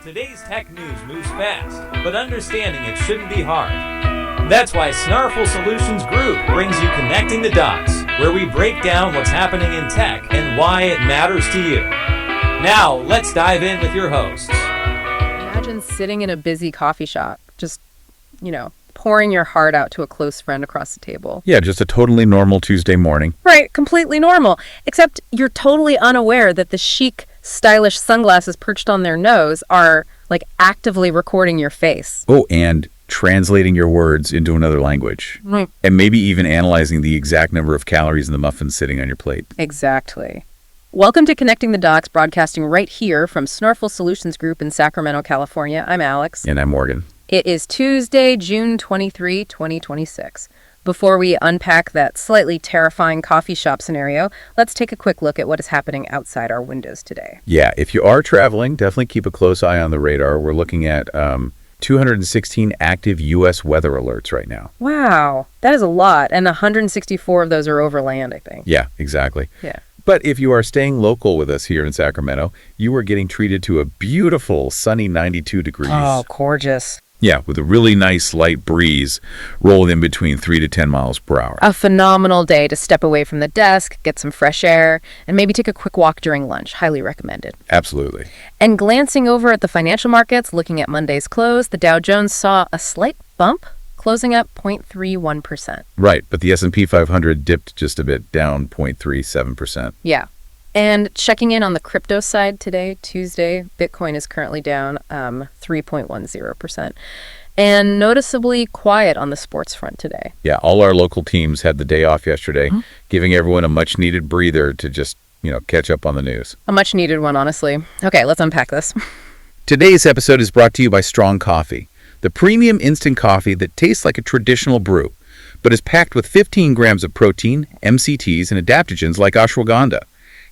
Today's tech news moves fast, but understanding it shouldn't be hard. That's why Snarful Solutions Group brings you Connecting the Dots, where we break down what's happening in tech and why it matters to you. Now, let's dive in with your hosts. Imagine sitting in a busy coffee shop, just, pouring your heart out to a close friend across the table. Yeah, just a totally normal Tuesday morning. Right, completely normal. Except you're totally unaware that the chic, stylish sunglasses perched on their nose are, actively recording your face. Oh, and translating your words into another language. Right. And maybe even analyzing the exact number of calories in the muffins sitting on your plate. Exactly. Welcome to Connecting the Dots, broadcasting right here from Snarful Solutions Group in Sacramento, California. I'm Alex. And I'm Morgan. It is Tuesday, June 23, 2026. Before we unpack that slightly terrifying coffee shop scenario, let's take a quick look at what is happening outside our windows today. Yeah, if you are traveling, definitely keep a close eye on the radar. We're looking at 216 active U.S. weather alerts right now. Wow, that is a lot, and 164 of those are over land, I think. Yeah, exactly. Yeah. But if you are staying local with us here in Sacramento, you are getting treated to a beautiful sunny 92 degrees. Oh, gorgeous. Yeah, with a really nice light breeze rolling in between 3 to 10 miles per hour. A phenomenal day to step away from the desk, get some fresh air, and maybe take a quick walk during lunch. Highly recommended. Absolutely. And glancing over at the financial markets, looking at Monday's close, the Dow Jones saw a slight bump, closing up 0.31%. Right, but the S&P 500 dipped just a bit, down 0.37%. Yeah. And checking in on the crypto side today, Tuesday, Bitcoin is currently down 3.10%. And noticeably quiet on the sports front today. Yeah, all our local teams had the day off yesterday, giving everyone a much-needed breather to just, catch up on the news. A much-needed one, honestly. Okay, let's unpack this. Today's episode is brought to you by Strong Coffee, the premium instant coffee that tastes like a traditional brew, but is packed with 15 grams of protein, MCTs, and adaptogens like ashwagandha.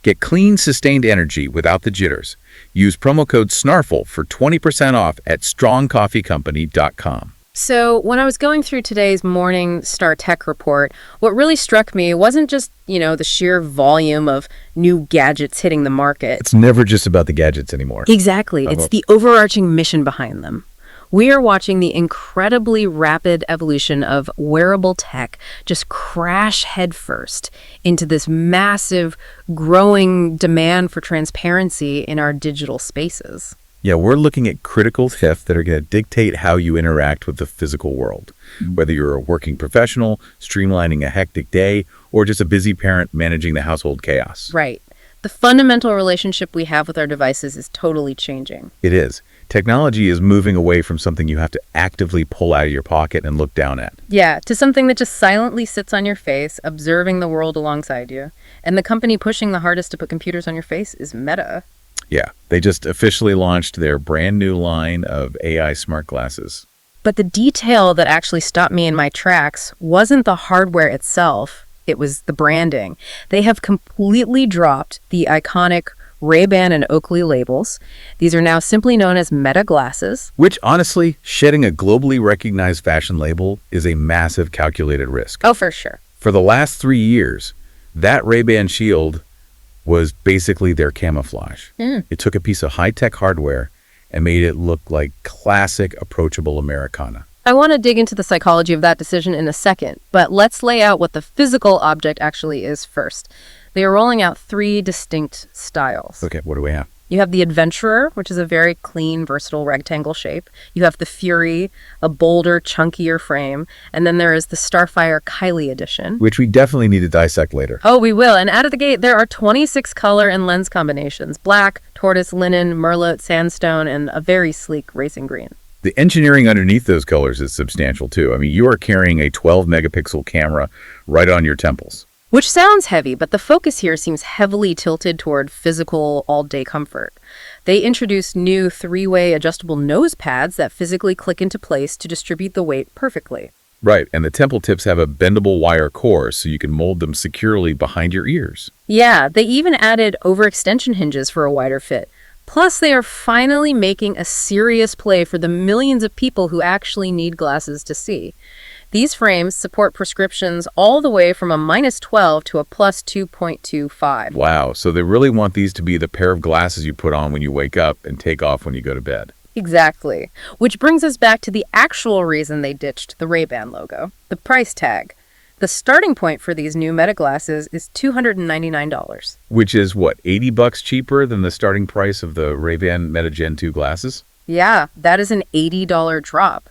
Get clean, sustained energy without the jitters. Use promo code SNARFL for 20% off at strongcoffeecompany.com. So when I was going through today's morning Star Tech report, what really struck me wasn't just, the sheer volume of new gadgets hitting the market. It's never just about the gadgets anymore. Exactly. It's the overarching mission behind them. We are watching the incredibly rapid evolution of wearable tech just crash headfirst into this massive, growing demand for transparency in our digital spaces. Yeah, we're looking at critical shifts that are going to dictate how you interact with the physical world. Whether you're a working professional, streamlining a hectic day, or just a busy parent managing the household chaos. Right. The fundamental relationship we have with our devices is totally changing. It is. Technology is moving away from something you have to actively pull out of your pocket and look down at. Yeah, to something that just silently sits on your face, observing the world alongside you. And the company pushing the hardest to put computers on your face is Meta. Yeah, they just officially launched their brand new line of AI smart glasses. But the detail that actually stopped me in my tracks wasn't the hardware itself, it was the branding. They have completely dropped the iconic Ray-Ban and Oakley labels. These are now simply known as Meta glasses. Which, honestly, shedding a globally recognized fashion label is a massive calculated risk. Oh, for sure. For the last 3 years, that Ray-Ban shield was basically their camouflage. It took a piece of high-tech hardware and made it look like classic, approachable Americana. I want to dig into the psychology of that decision in a second, but let's lay out what the physical object actually is first. They are rolling out 3 distinct styles. Okay, what do we have? You have the Adventurer, which is a very clean, versatile rectangle shape. You have the Fury, a bolder, chunkier frame. And then there is the Starfire Kylie edition. Which we definitely need to dissect later. Oh, we will. And out of the gate, there are 26 color and lens combinations. Black, tortoise, linen, merlot, sandstone, and a very sleek racing green. The engineering underneath those colors is substantial, too. I mean, you are carrying a 12-megapixel camera right on your temples. Which sounds heavy, but the focus here seems heavily tilted toward physical all-day comfort. They introduced new 3-way adjustable nose pads that physically click into place to distribute the weight perfectly. Right, and the temple tips have a bendable wire core so you can mold them securely behind your ears. Yeah, they even added overextension hinges for a wider fit. Plus, they are finally making a serious play for the millions of people who actually need glasses to see. These frames support prescriptions all the way from a -12 to a +2.25. Wow, so they really want these to be the pair of glasses you put on when you wake up and take off when you go to bed. Exactly. Which brings us back to the actual reason they ditched the Ray-Ban logo, the price tag. The starting point for these new Meta glasses is $299. Which is what, $80 cheaper than the starting price of the Ray-Ban Meta Gen 2 glasses? Yeah, that is an $80 drop.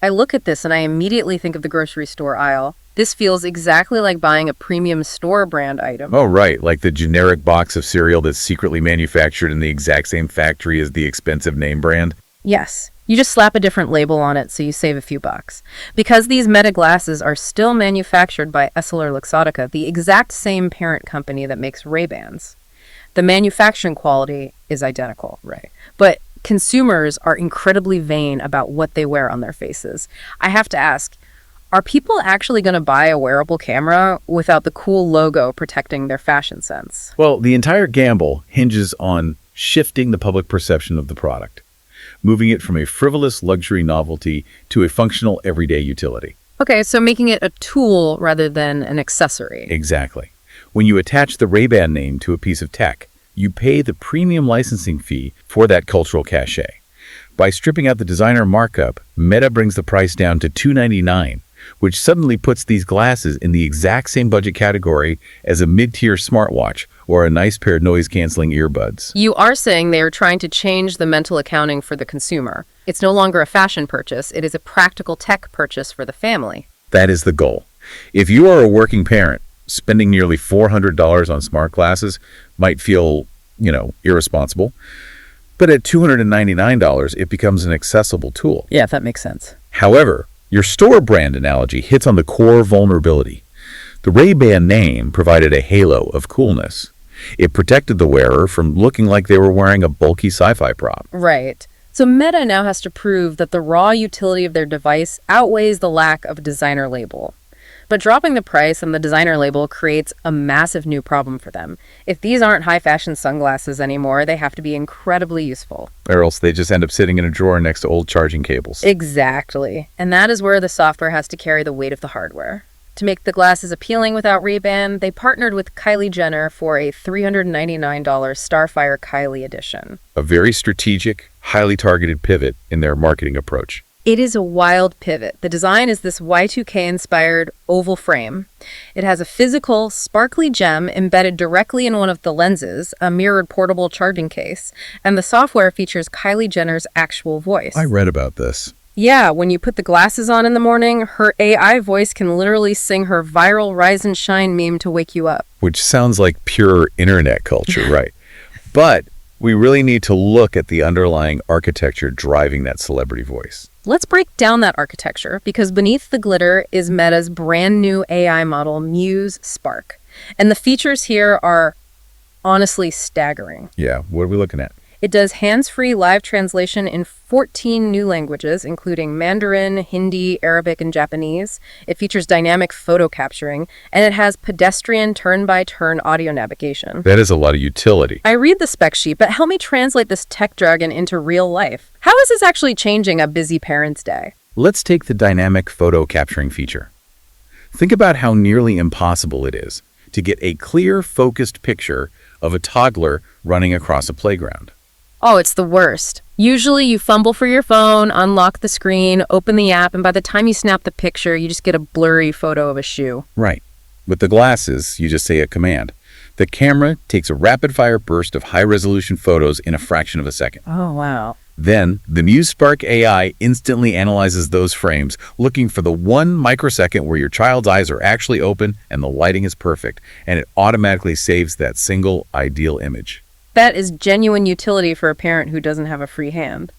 I look at this and I immediately think of the grocery store aisle. This feels exactly like buying a premium store brand item. Oh, right, like the generic box of cereal that's secretly manufactured in the exact same factory as the expensive name brand. Yes. You just slap a different label on it so you save a few bucks. Because these Meta glasses are still manufactured by EssilorLuxottica, the exact same parent company that makes Ray-Bans, the manufacturing quality is identical. Right. But consumers are incredibly vain about what they wear on their faces. I have to ask, are people actually going to buy a wearable camera without the cool logo protecting their fashion sense? Well, the entire gamble hinges on shifting the public perception of the product, moving it from a frivolous luxury novelty to a functional everyday utility. Okay, so making it a tool rather than an accessory. Exactly. When you attach the Ray-Ban name to a piece of tech, you pay the premium licensing fee for that cultural cachet. By stripping out the designer markup, Meta brings the price down to $299, which suddenly puts these glasses in the exact same budget category as a mid-tier smartwatch or a nice pair of noise-canceling earbuds. You are saying they are trying to change the mental accounting for the consumer. It's no longer a fashion purchase, it is a practical tech purchase for the family. That is the goal. If you are a working parent, spending nearly $400 on smart glasses might feel, irresponsible. But at $299, it becomes an accessible tool. Yeah, that makes sense. However, your store brand analogy hits on the core vulnerability. The Ray-Ban name provided a halo of coolness. It protected the wearer from looking like they were wearing a bulky sci-fi prop. Right. So Meta now has to prove that the raw utility of their device outweighs the lack of a designer label. But dropping the price on the designer label creates a massive new problem for them. If these aren't high-fashion sunglasses anymore, they have to be incredibly useful. Or else they just end up sitting in a drawer next to old charging cables. Exactly. And that is where the software has to carry the weight of the hardware. To make the glasses appealing without Ray-Ban, they partnered with Kylie Jenner for a $399 Starfire Kylie edition. A very strategic, highly targeted pivot in their marketing approach. It is a wild pivot. The design is this Y2K-inspired oval frame. It has a physical, sparkly gem embedded directly in one of the lenses, a mirrored portable charging case, and the software features Kylie Jenner's actual voice. I read about this. Yeah, when you put the glasses on in the morning, her AI voice can literally sing her viral Rise and Shine meme to wake you up. Which sounds like pure internet culture, right? But we really need to look at the underlying architecture driving that celebrity voice. Let's break down that architecture, because beneath the glitter is Meta's brand new AI model, Muse Spark. And the features here are honestly staggering. Yeah, what are we looking at? It does hands-free live translation in 14 new languages, including Mandarin, Hindi, Arabic, and Japanese. It features dynamic photo capturing, and it has pedestrian turn-by-turn audio navigation. That is a lot of utility. I read the spec sheet, but help me translate this tech jargon into real life. How is this actually changing a busy parent's day? Let's take the dynamic photo capturing feature. Think about how nearly impossible it is to get a clear, focused picture of a toddler running across a playground. Oh, it's the worst. Usually you fumble for your phone, unlock the screen, open the app, and by the time you snap the picture, you just get a blurry photo of a shoe. Right. With the glasses, you just say a command. The camera takes a rapid-fire burst of high-resolution photos in a fraction of a second. Oh, wow. Then, the Muse Spark AI instantly analyzes those frames, looking for the 1 microsecond where your child's eyes are actually open and the lighting is perfect, and it automatically saves that single ideal image. That is genuine utility for a parent who doesn't have a free hand.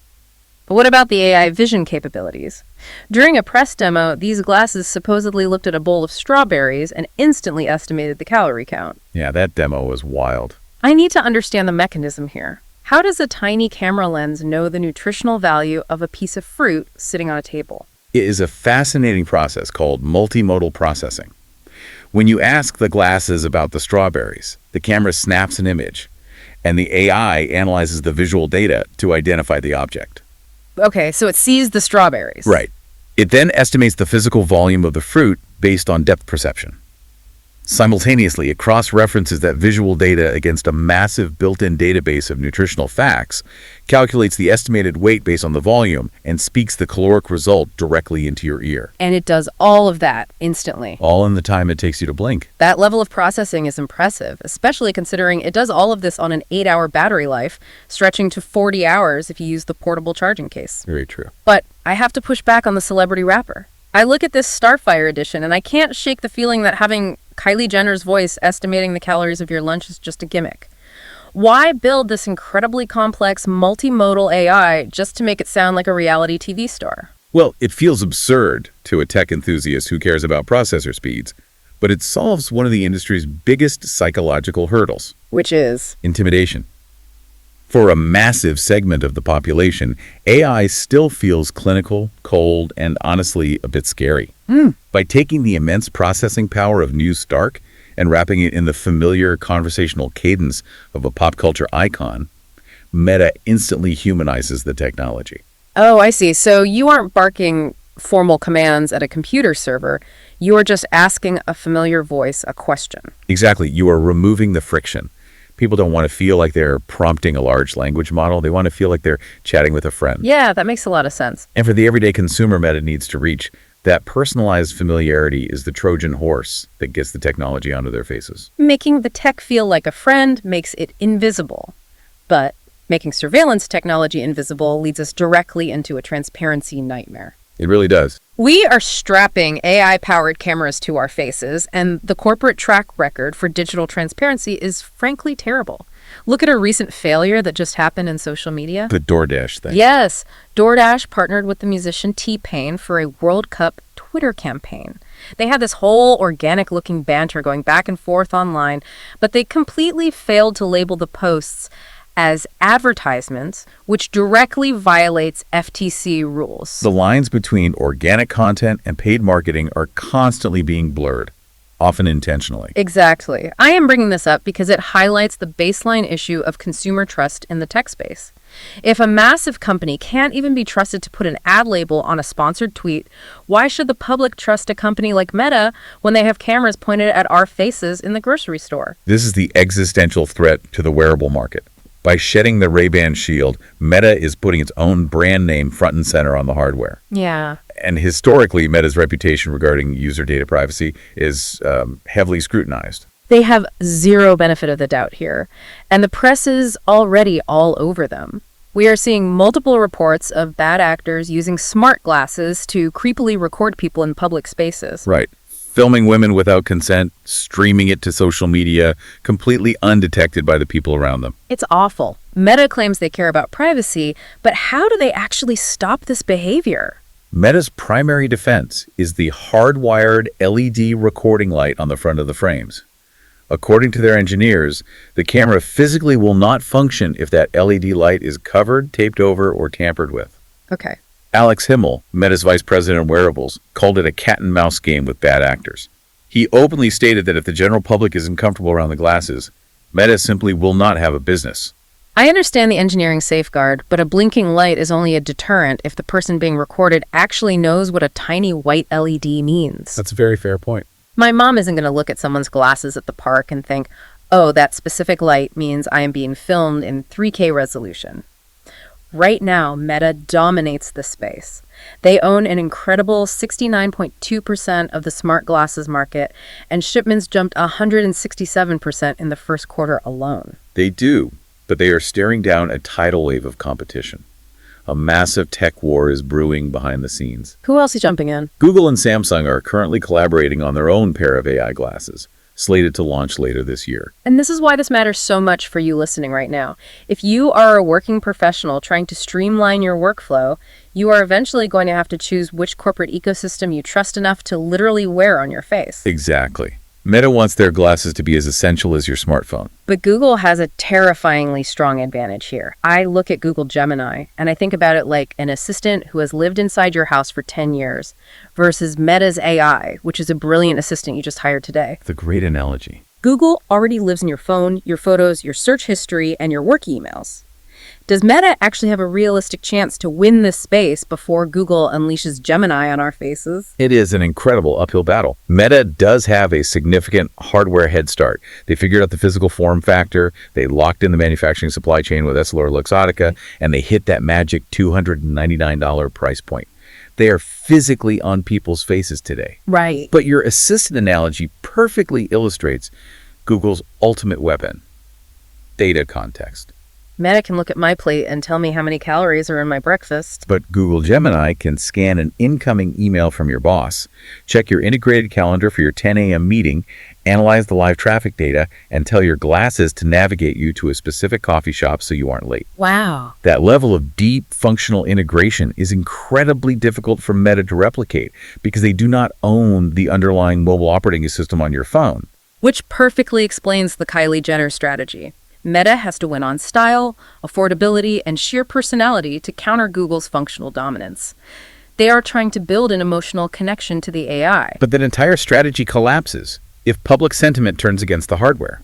But what about the AI vision capabilities? During a press demo, these glasses supposedly looked at a bowl of strawberries and instantly estimated the calorie count. Yeah, that demo was wild. I need to understand the mechanism here. How does a tiny camera lens know the nutritional value of a piece of fruit sitting on a table? It is a fascinating process called multimodal processing. When you ask the glasses about the strawberries, the camera snaps an image, and the AI analyzes the visual data to identify the object. Okay, so it sees the strawberries. Right. It then estimates the physical volume of the fruit based on depth perception. Simultaneously, it cross-references that visual data against a massive built-in database of nutritional facts, calculates the estimated weight based on the volume, and speaks the caloric result directly into your ear. And it does all of that instantly. All in the time it takes you to blink. That level of processing is impressive, especially considering it does all of this on an 8-hour battery life, stretching to 40 hours if you use the portable charging case. Very true. But I have to push back on the celebrity wrapper. I look at this Starfire edition, and I can't shake the feeling that having Kylie Jenner's voice estimating the calories of your lunch is just a gimmick. Why build this incredibly complex multimodal AI just to make it sound like a reality TV star? Well, it feels absurd to a tech enthusiast who cares about processor speeds, but it solves one of the industry's biggest psychological hurdles. Which is? Intimidation. For a massive segment of the population, AI still feels clinical, cold, and honestly a bit scary. By taking the immense processing power of News Stark and wrapping it in the familiar conversational cadence of a pop culture icon, Meta instantly humanizes the technology. Oh, I see. So you aren't barking formal commands at a computer server. You are just asking a familiar voice a question. Exactly. You are removing the friction. People don't want to feel like they're prompting a large language model. They want to feel like they're chatting with a friend. Yeah, that makes a lot of sense. And for the everyday consumer Meta needs to reach, that personalized familiarity is the Trojan horse that gets the technology onto their faces. Making the tech feel like a friend makes it invisible. But making surveillance technology invisible leads us directly into a transparency nightmare. It really does. We are strapping AI-powered cameras to our faces, and the corporate track record for digital transparency is frankly terrible. Look at a recent failure that just happened in social media. The DoorDash thing. Yes, DoorDash partnered with the musician T-Pain for a World Cup Twitter campaign. They had this whole organic-looking banter going back and forth online, but they completely failed to label the posts as advertisements, which directly violates FTC rules. The lines between organic content and paid marketing are constantly being blurred, often intentionally. Exactly. I am bringing this up because it highlights the baseline issue of consumer trust in the tech space. If a massive company can't even be trusted to put an ad label on a sponsored tweet, why should the public trust a company like Meta when they have cameras pointed at our faces in the grocery store? This is the existential threat to the wearable market. By shedding the Ray-Ban shield, Meta is putting its own brand name front and center on the hardware. Yeah. And historically, Meta's reputation regarding user data privacy is heavily scrutinized. They have zero benefit of the doubt here, and the press is already all over them. We are seeing multiple reports of bad actors using smart glasses to creepily record people in public spaces. Right. Filming women without consent, streaming it to social media, completely undetected by the people around them. It's awful. Meta claims they care about privacy, but how do they actually stop this behavior? Meta's primary defense is the hardwired LED recording light on the front of the frames. According to their engineers, the camera physically will not function if that LED light is covered, taped over, or tampered with. Okay. Alex Himmel, Meta's vice president of wearables, called it a cat-and-mouse game with bad actors. He openly stated that if the general public isn't comfortable around the glasses, Meta simply will not have a business. I understand the engineering safeguard, but a blinking light is only a deterrent if the person being recorded actually knows what a tiny white LED means. That's a very fair point. My mom isn't going to look at someone's glasses at the park and think, oh, that specific light means I am being filmed in 3K resolution. Right now, Meta dominates the space. They own an incredible 69.2% of the smart glasses market, and shipments jumped 167% in the first quarter alone. They do, but they are staring down a tidal wave of competition. A massive tech war is brewing behind the scenes. Who else is jumping in? Google and Samsung are currently collaborating on their own pair of AI glasses, slated to launch later this year. And this is why this matters so much for you listening right now. If you are a working professional trying to streamline your workflow, you are eventually going to have to choose which corporate ecosystem you trust enough to literally wear on your face. Exactly. Meta wants their glasses to be as essential as your smartphone. But Google has a terrifyingly strong advantage here. I look at Google Gemini, and I think about it like an assistant who has lived inside your house for 10 years versus Meta's AI, which is a brilliant assistant you just hired today. The great analogy. Google already lives in your phone, your photos, your search history, and your work emails. Does Meta actually have a realistic chance to win this space before Google unleashes Gemini on our faces? It is an incredible uphill battle. Meta does have a significant hardware head start. They figured out the physical form factor, they locked in the manufacturing supply chain with EssilorLuxottica, and they hit that magic $299 price point. They are physically on people's faces today. Right. But your assistant analogy perfectly illustrates Google's ultimate weapon, data context. Meta can look at my plate and tell me how many calories are in my breakfast. But Google Gemini can scan an incoming email from your boss, check your integrated calendar for your 10 a.m. meeting, analyze the live traffic data, and tell your glasses to navigate you to a specific coffee shop so you aren't late. Wow. That level of deep functional integration is incredibly difficult for Meta to replicate because they do not own the underlying mobile operating system on your phone. Which perfectly explains the Kylie Jenner strategy. Meta has to win on style, affordability, and sheer personality to counter Google's functional dominance. They are trying to build an emotional connection to the AI. But that entire strategy collapses if public sentiment turns against the hardware.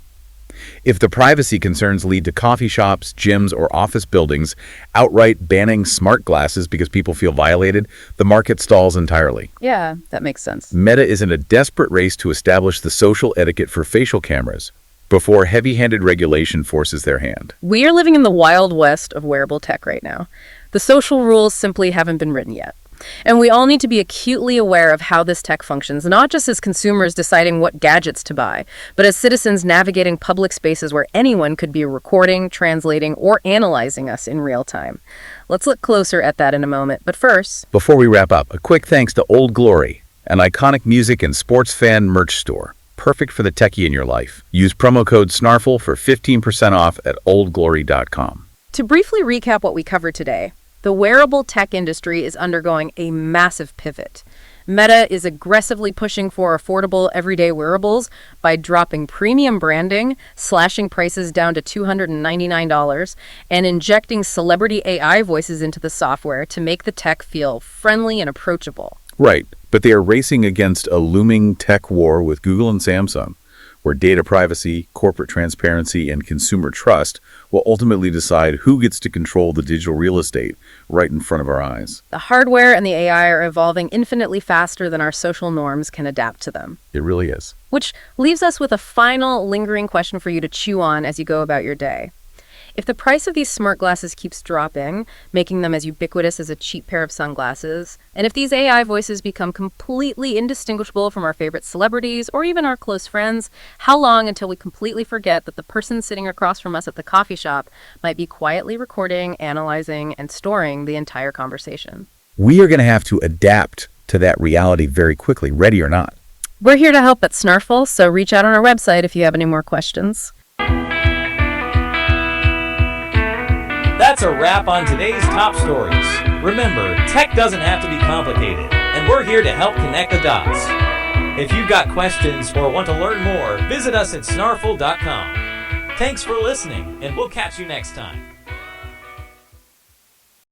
If the privacy concerns lead to coffee shops, gyms, or office buildings outright banning smart glasses because people feel violated, the market stalls entirely. Yeah, that makes sense. Meta is in a desperate race to establish the social etiquette for facial cameras before heavy-handed regulation forces their hand. We are living in the wild west of wearable tech right now. The social rules simply haven't been written yet. And we all need to be acutely aware of how this tech functions, not just as consumers deciding what gadgets to buy, but as citizens navigating public spaces where anyone could be recording, translating, or analyzing us in real time. Let's look closer at that in a moment, but first... Before we wrap up, a quick thanks to Old Glory, an iconic music and sports fan merch store. Perfect for the techie in your life. Use promo code SNARFL for 15% off at oldglory.com. To briefly recap what we covered today, the wearable tech industry is undergoing a massive pivot. Meta is aggressively pushing for affordable everyday wearables by dropping premium branding, slashing prices down to $299, and injecting celebrity AI voices into the software to make the tech feel friendly and approachable. Right, but they are racing against a looming tech war with Google and Samsung, where data privacy, corporate transparency, and consumer trust will ultimately decide who gets to control the digital real estate right in front of our eyes. The hardware and the AI are evolving infinitely faster than our social norms can adapt to them. It really is. Which leaves us with a final lingering question for you to chew on as you go about your day. If the price of these smart glasses keeps dropping, making them as ubiquitous as a cheap pair of sunglasses, and if these AI voices become completely indistinguishable from our favorite celebrities or even our close friends, how long until we completely forget that the person sitting across from us at the coffee shop might be quietly recording, analyzing, and storing the entire conversation? We are going to have to adapt to that reality very quickly, ready or not. We're here to help at Snarful, so reach out on our website if you have any more questions. That's a wrap on today's top stories. Remember, tech doesn't have to be complicated, and we're here to help connect the dots. If you've got questions or want to learn more, visit us at snarful.com. Thanks for listening, and we'll catch you next time.